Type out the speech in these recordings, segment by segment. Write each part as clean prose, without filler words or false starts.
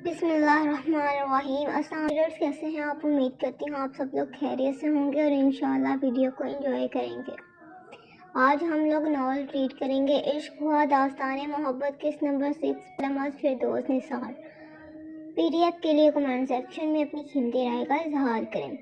بسم اللہ الرحمن الرحیم۔ السلام علیکم، کیسے ہیں آپ؟ امید کرتی ہوں آپ سب لوگ خیریت سے ہوں گے اور انشاءاللہ ویڈیو کو انجوائے کریں گے۔ آج ہم لوگ ناول ریڈ کریں گے عشق ہوا داستان محبت قسط نمبر 6 علامت فردوس نثار۔ پی ڈی ایف کے لیے کمنٹ سیکشن میں اپنی قیمتی رائے کا اظہار کریں۔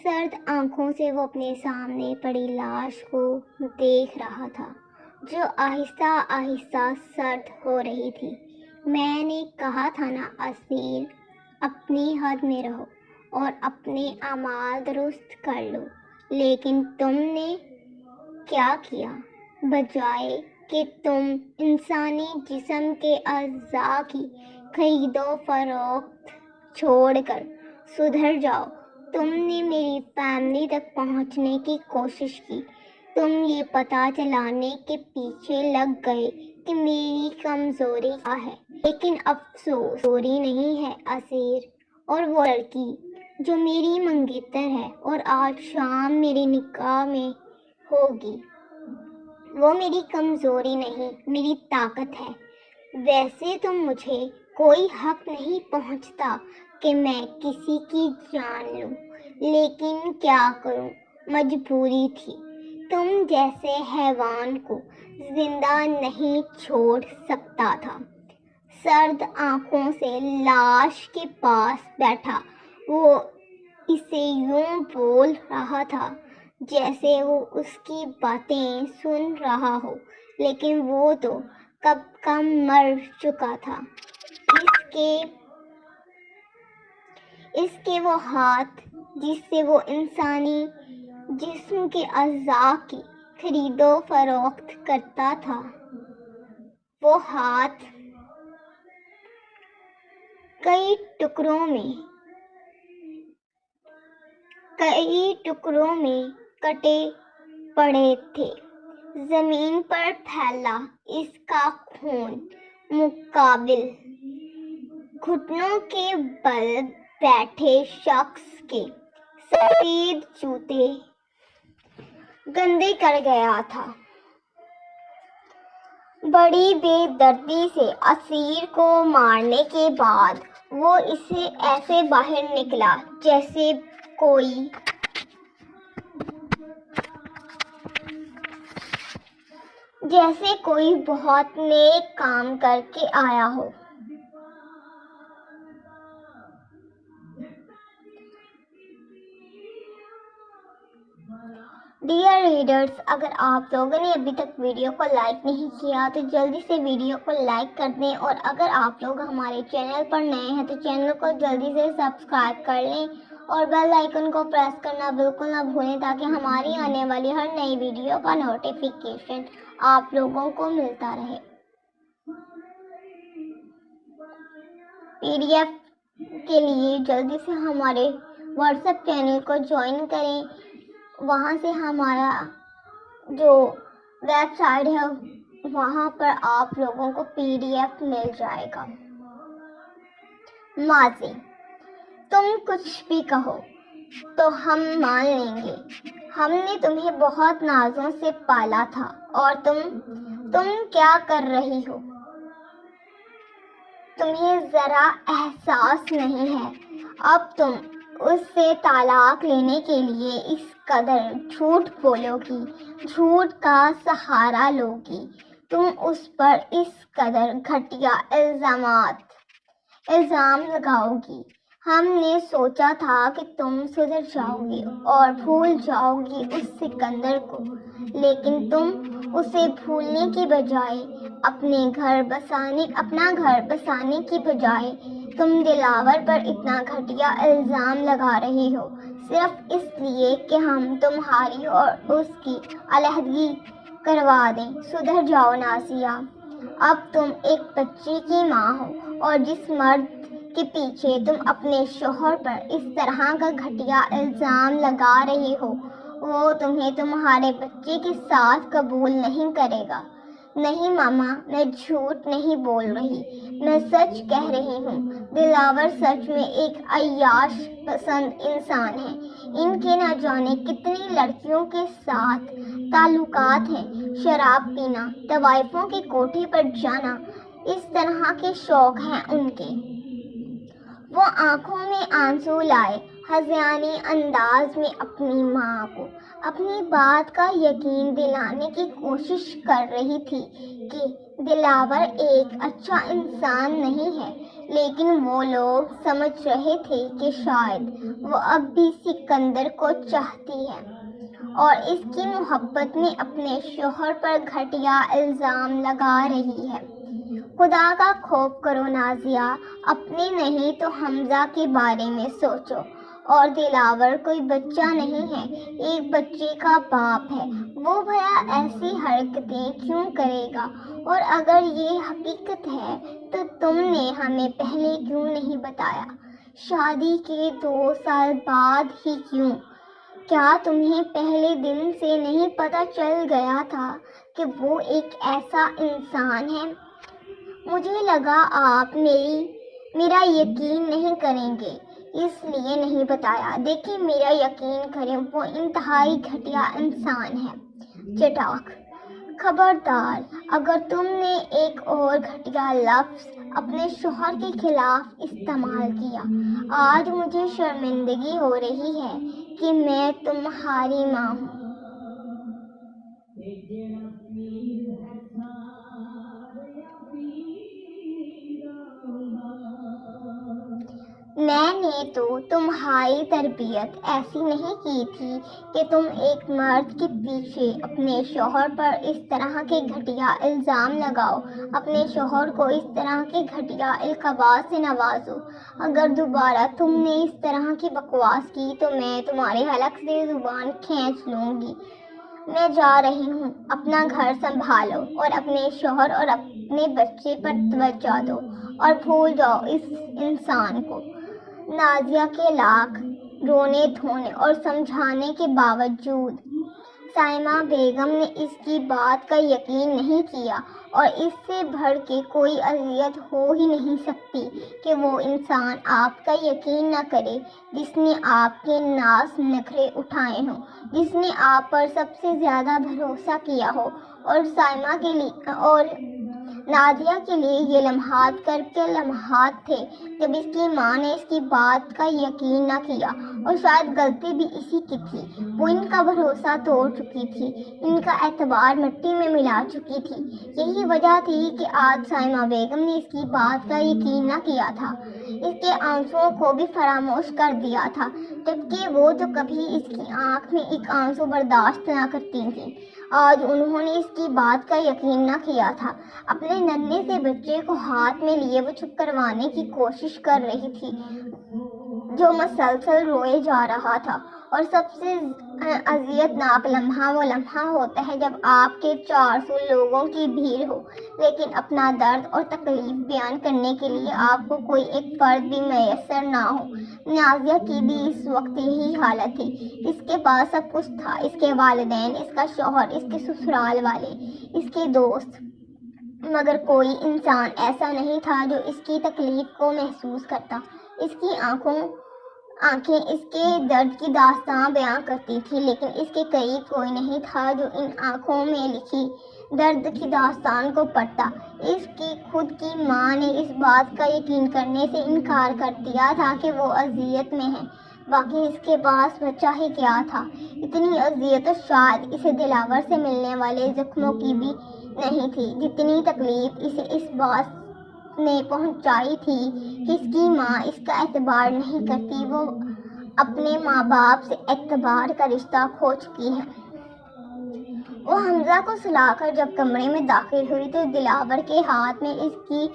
سرد آنکھوں سے وہ اپنے سامنے پڑی لاش کو دیکھ رہا تھا جو آہستہ آہستہ سرد ہو رہی تھی۔ میں نے کہا تھا نا اسیر، اپنی حد میں رہو اور اپنے اعمال درست کر لو، لیکن تم نے کیا کیا؟ بجائے کہ تم انسانی جسم کے اعضاء کی خرید و فروخت چھوڑ کر سدھر جاؤ، تم نے میری فیملی تک پہنچنے کی کوشش کی۔ تم یہ پتہ چلانے کے پیچھے لگ گئے کہ میری کمزوری کیا ہے، لیکن افسوس کمزوری نہیں ہے اسیر، اور وہ لڑکی جو میری منگیتر ہے اور آج شام میرے نکاح میں ہوگی، وہ میری کمزوری نہیں، میری طاقت ہے۔ ویسے تو مجھے کوئی حق نہیں پہنچتا کہ میں کسی کی جان لوں، لیکن کیا کروں، مجبوری تھی۔ تم جیسے حیوان کو زندہ نہیں چھوڑ سکتا تھا۔ سرد آنکھوں سے لاش کے پاس بیٹھا وہ اسے یوں بول رہا تھا جیسے وہ اس کی باتیں سن رہا ہو، لیکن وہ تو کب کا مر چکا تھا۔ اس کے وہ ہاتھ جس سے وہ انسانی جسم کے اعضاء کی خرید و فروخت کرتا تھا، وہ ہاتھ کئی ٹکڑوں میں کٹے پڑے تھے۔ زمین پر پھیلا اس کا خون مقابل گھٹنوں کے بل بیٹھے شخص کے سفید جوتے گندے کر گیا تھا۔ بڑی بے دردی سے اسیر کو مارنے کے بعد وہ اسے ایسے باہر نکلا جیسے کوئی بہت نیک کام کر کے آیا ہو۔ ڈیئر ریڈرز، اگر آپ لوگوں نے ابھی تک ویڈیو کو لائک نہیں کیا تو جلدی سے ویڈیو کو لائک کر دیں، اور اگر آپ لوگ ہمارے چینل پر نئے ہیں تو چینل کو جلدی سے سبسکرائب کر لیں اور بیل آئیکن کو پریس کرنا بالکل نہ بھولیں تاکہ ہماری آنے والی ہر نئی ویڈیو کا نوٹیفیکیشن آپ لوگوں کو ملتا رہے۔ پی ڈی ایف کے لیے جلدی سے ہمارے واٹس ایپ چینل کو جوائن کریں، وہاں سے ہمارا جو ویب سائٹ ہے وہاں پر آپ لوگوں کو پی ڈی ایف مل جائے گا۔ ماضی: تم کچھ بھی کہو تو ہم مان لیں گے۔ ہم نے تمہیں بہت نازوں سے پالا تھا، اور تم کیا کر رہی ہو؟ تمہیں ذرا احساس نہیں ہے؟ اب تم اس سے طلاق لینے کے لیے اس قدر جھوٹ بولو گی، جھوٹ کا سہارا لو گی، تم اس پر اس قدر گھٹیا الزام لگاؤ گی۔ ہم نے سوچا تھا کہ تم سدھر جاؤ گی اور بھول جاؤ گی اس سکندر کو، لیکن تم اسے بھولنے کی بجائے اپنا گھر بسانے کی بجائے تم دلاور پر اتنا گھٹیا الزام لگا رہی ہو، صرف اس لیے کہ ہم تمہاری اور اس کی علیحدگی کروا دیں۔ سدھر جاؤ نازیہ، اب تم ایک بچی کی ماں ہو، اور جس مرد کے پیچھے تم اپنے شوہر پر اس طرح کا گھٹیا الزام لگا رہی ہو، وہ تمہیں تمہارے بچے کے ساتھ قبول نہیں کرے گا۔ نہیں ماما، میں جھوٹ نہیں بول رہی، میں سچ کہہ رہی ہوں۔ دلاور سچ میں ایک عیاش پسند انسان ہے۔ ان کے نہ جانے کتنی لڑکیوں کے ساتھ تعلقات ہیں، شراب پینا، طوائفوں کے کوٹھے پر جانا، اس طرح کے شوق ہیں ان کے۔ وہ آنکھوں میں آنسو لائے ہذیانی انداز میں اپنی ماں کو اپنی بات کا یقین دلانے کی کوشش کر رہی تھی کہ دلاور ایک اچھا انسان نہیں ہے، لیکن وہ لوگ سمجھ رہے تھے کہ شاید وہ اب بھی سکندر کو چاہتی ہے اور اس کی محبت میں اپنے شوہر پر گھٹیا الزام لگا رہی ہے۔ خدا کا خوف کرو نازیہ، اپنے نہیں تو حمزہ کے بارے میں سوچو۔ اور دلاور کوئی بچہ نہیں ہے، ایک بچے کا باپ ہے، وہ بھلا ایسی حرکتیں کیوں کرے گا؟ اور اگر یہ حقیقت ہے تو تم نے ہمیں پہلے کیوں نہیں بتایا؟ شادی کے 2 سال بعد ہی کیوں؟ کیا تمہیں پہلے دن سے نہیں پتہ چل گیا تھا کہ وہ ایک ایسا انسان ہے؟ مجھے لگا آپ میرا یقین نہیں کریں گے، اس لیے نہیں بتایا۔ دیکھیں میرا یقین کریں، وہ انتہائی گھٹیا انسان ہے۔ چٹاک: خبردار، اگر تم نے ایک اور گھٹیا لفظ اپنے شوہر کے خلاف استعمال کیا، آج مجھے شرمندگی ہو رہی ہے کہ میں تمہاری ماں ہوں۔ میں نے تو تمہاری تربیت ایسی نہیں کی تھی کہ تم ایک مرد کے پیچھے اپنے شوہر پر اس طرح کے گھٹیا الزام لگاؤ، اپنے شوہر کو اس طرح کے گھٹیا القابات سے نوازو۔ اگر دوبارہ تم نے اس طرح کی بکواس کی تو میں تمہارے حلق سے زبان کھینچ لوں گی۔ میں جا رہی ہوں، اپنا گھر سنبھالو اور اپنے شوہر اور اپنے بچے پر توجہ دو اور بھول جاؤ اس انسان کو۔ نازیہ کے لاکھ رونے دھونے اور سمجھانے کے باوجود سائمہ بیگم نے اس کی بات کا یقین نہیں کیا، اور اس سے بڑھ کے کوئی اذیت ہو ہی نہیں سکتی کہ وہ انسان آپ کا یقین نہ کرے جس نے آپ کے ناز نخرے اٹھائے ہوں، جس نے آپ پر سب سے زیادہ بھروسہ کیا ہو۔ اور سائمہ کے لیے اور نازیہ کے لیے یہ لمحات کرب کے لمحات تھے جب اس کی ماں نے اس کی بات کا یقین نہ کیا، اور شاید غلطی بھی اسی کی تھی۔ وہ ان کا بھروسہ توڑ چکی تھی، ان کا اعتبار مٹی میں ملا چکی تھی۔ یہی وجہ تھی کہ آج سائمہ بیگم نے اس کی بات کا یقین نہ کیا تھا، اس کے آنسوؤں کو بھی فراموش کر دیا تھا، جبکہ وہ تو کبھی اس کی آنکھ میں ایک آنسو برداشت نہ کرتی تھیں۔ آج انہوں نے اس کی بات کا یقین نہ کیا تھا۔ اپنے ننھے سے بچے کو ہاتھ میں لیے وہ چپ کروانے کی کوشش کر رہی تھی جو مسلسل روئے جا رہا تھا۔ اور سب سے اذیت ناک لمحہ وہ لمحہ ہوتا ہے جب آپ کے 400 لوگوں کی بھیڑ ہو، لیکن اپنا درد اور تکلیف بیان کرنے کے لیے آپ کو کوئی ایک فرد بھی میسر نہ ہو۔ نازیہ کی بھی اس وقت یہی حالت تھی۔ اس کے پاس سب کچھ تھا، اس کے والدین، اس کا شوہر، اس کے سسرال والے، اس کے دوست، مگر کوئی انسان ایسا نہیں تھا جو اس کی تکلیف کو محسوس کرتا۔ اس کی آنکھیں اس کے درد کی داستان بیان کرتی تھی، لیکن اس کے قریب کوئی نہیں تھا جو ان آنکھوں میں لکھی درد کی داستان کو پڑھتا۔ اس کی خود کی ماں نے اس بات کا یقین کرنے سے انکار کر دیا تھا کہ وہ اذیت میں ہے، باقی اس کے پاس بچہ ہی کیا تھا۔ اتنی اذیت تو شاید اسے دلاور سے ملنے والے زخموں کی بھی نہیں تھی جتنی تکلیف اسے اس بات نے پہنچائی تھی کہ اس کی ماں اس کا اعتبار نہیں کرتی، وہ اپنے ماں باپ سے اعتبار کا رشتہ کھو چکی ہے۔ وہ حمزہ کو سلا کر جب کمرے میں داخل ہوئی تو دلاور کے ہاتھ میں اس کی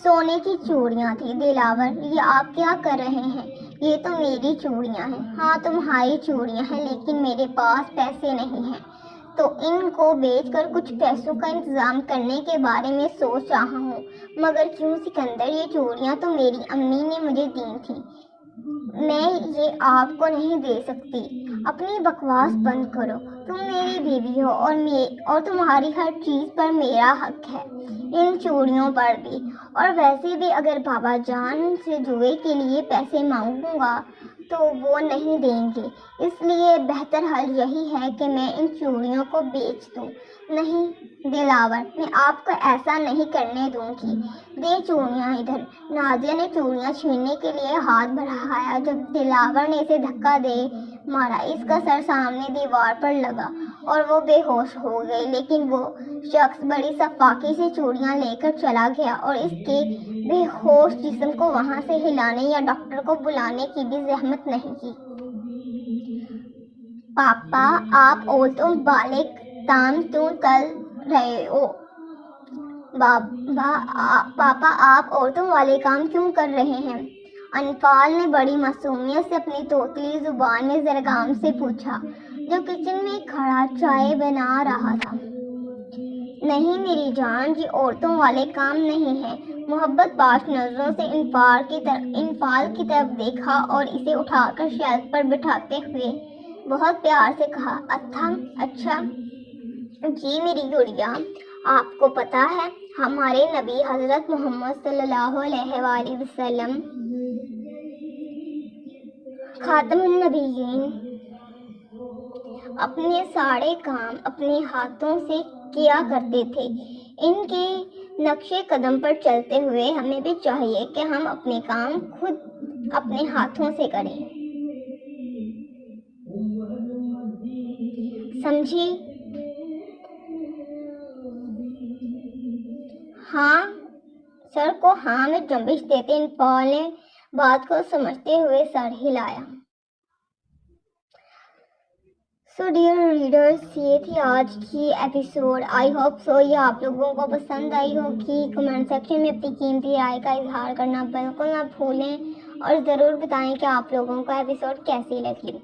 سونے کی چوڑیاں تھیں۔ دلاور: یہ آپ کیا کر رہے ہیں؟ یہ تو میری چوڑیاں ہیں۔ ہاں تمہاری چوڑیاں ہیں، لیکن میرے پاس پیسے نہیں ہیں، تو ان کو بیچ کر کچھ پیسوں کا انتظام کرنے کے بارے میں سوچ رہا ہوں۔ مگر کیوں سکندر؟ یہ چوڑیاں تو میری امی نے مجھے دی تھیں، میں یہ آپ کو نہیں دے سکتی۔ اپنی بکواس بند کرو، تم میری بیوی ہو اور تمہاری ہر چیز پر میرا حق ہے، ان چوڑیوں پر بھی۔ اور ویسے بھی اگر بابا جان سے جوئے کے لیے پیسے مانگوں گا تو وہ نہیں دیں گے، اس لیے بہتر حل یہی ہے کہ میں ان چوڑیوں کو بیچ دوں۔ نہیں، دلاور میں آپ کو ایسا نہیں کرنے دوں گی، دے چوڑیاں ادھر۔ نازیہ نے چوڑیاں چھیننے کے لیے ہاتھ بڑھایا جب دلاور نے اسے دھکا دے مارا۔ اس کا سر سامنے دیوار پر لگا اور وہ بے ہوش ہو گئی، لیکن وہ شخص بڑی شفاقی سے چوڑیاں لے کر چلا گیا اور اس کے بے ہوش جسم کو وہاں سے ہلانے یا ڈاکٹر کو بلانے کی بھی زحمت نہیں کی۔ پاپا آپ عورتوں والے کام کیوں کر رہے ہو؟ پاپا آپ عورتوں والے کام کیوں کر رہے ہیں؟ انفال نے بڑی معصومیت سے اپنی توتلی زبان میں زرگام سے پوچھا، جو کچن میں کھڑا چائے بنا رہا تھا۔ نہیں میری جان، یہ عورتوں والے کام نہیں ہیں۔ محبت باش نظروں سے انفال کی طرف دیکھا اور اسے اٹھا کر شیلف پر بٹھاتے ہوئے بہت پیار سے کہا، اچھا جی میری گڑیا، آپ کو پتہ ہے ہمارے نبی حضرت محمد صلی اللہ علیہ وآلہ وسلم خاتم النبیین اپنے سارے کام اپنے ہاتھوں سے کیا کرتے تھے۔ ان کے نقش قدم پر چلتے ہوئے ہمیں بھی چاہیے کہ ہم اپنے کام خود اپنے ہاتھوں سے کریں، سمجھی؟ ہاں سر کو ہاں میں جنبش دیتے انفال نے بات کو سمجھتے ہوئے سر ہلایا۔ سو ڈیئر ریڈرز، یہ تھی آج کی ایپیسوڈ۔ آئی ہوپ سو یہ آپ لوگوں کو پسند آئی ہوگی۔ کمنٹ سیکشن میں اپنی قیمتی رائے کا اظہار کرنا بالکل نہ بھولیں اور ضرور بتائیں کہ آپ لوگوں کو ایپیسوڈ کیسی لگی۔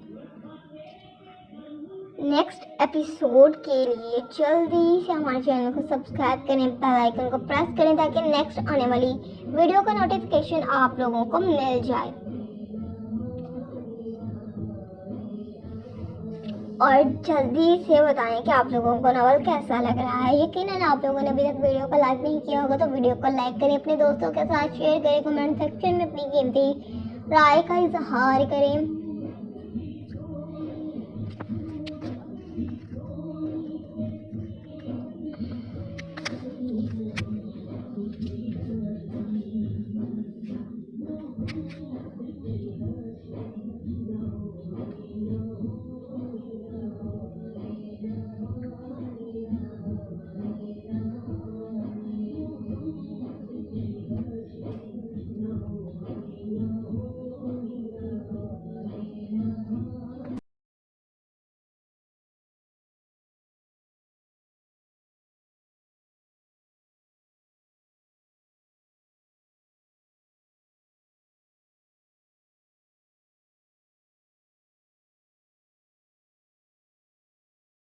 نیکسٹ ایپیسوڈ کے لیے جلدی سے ہمارے چینل کو سبسکرائب کریں، بیل آئیکن کو پریس کریں تاکہ نیکسٹ آنے والی ویڈیو کا نوٹیفیکیشن آپ لوگوں کو مل جائے، اور جلدی سے بتائیں کہ آپ لوگوں کو ناول کیسا لگ رہا ہے۔ یقیناً آپ لوگوں نے ابھی تک ویڈیو کو لائک نہیں کیا ہوگا تو ویڈیو کو لائک کریں، اپنے دوستوں کے ساتھ شیئر کریں، کمنٹ سیکشن میں اپنی قیمتی رائے کا اظہار کریں۔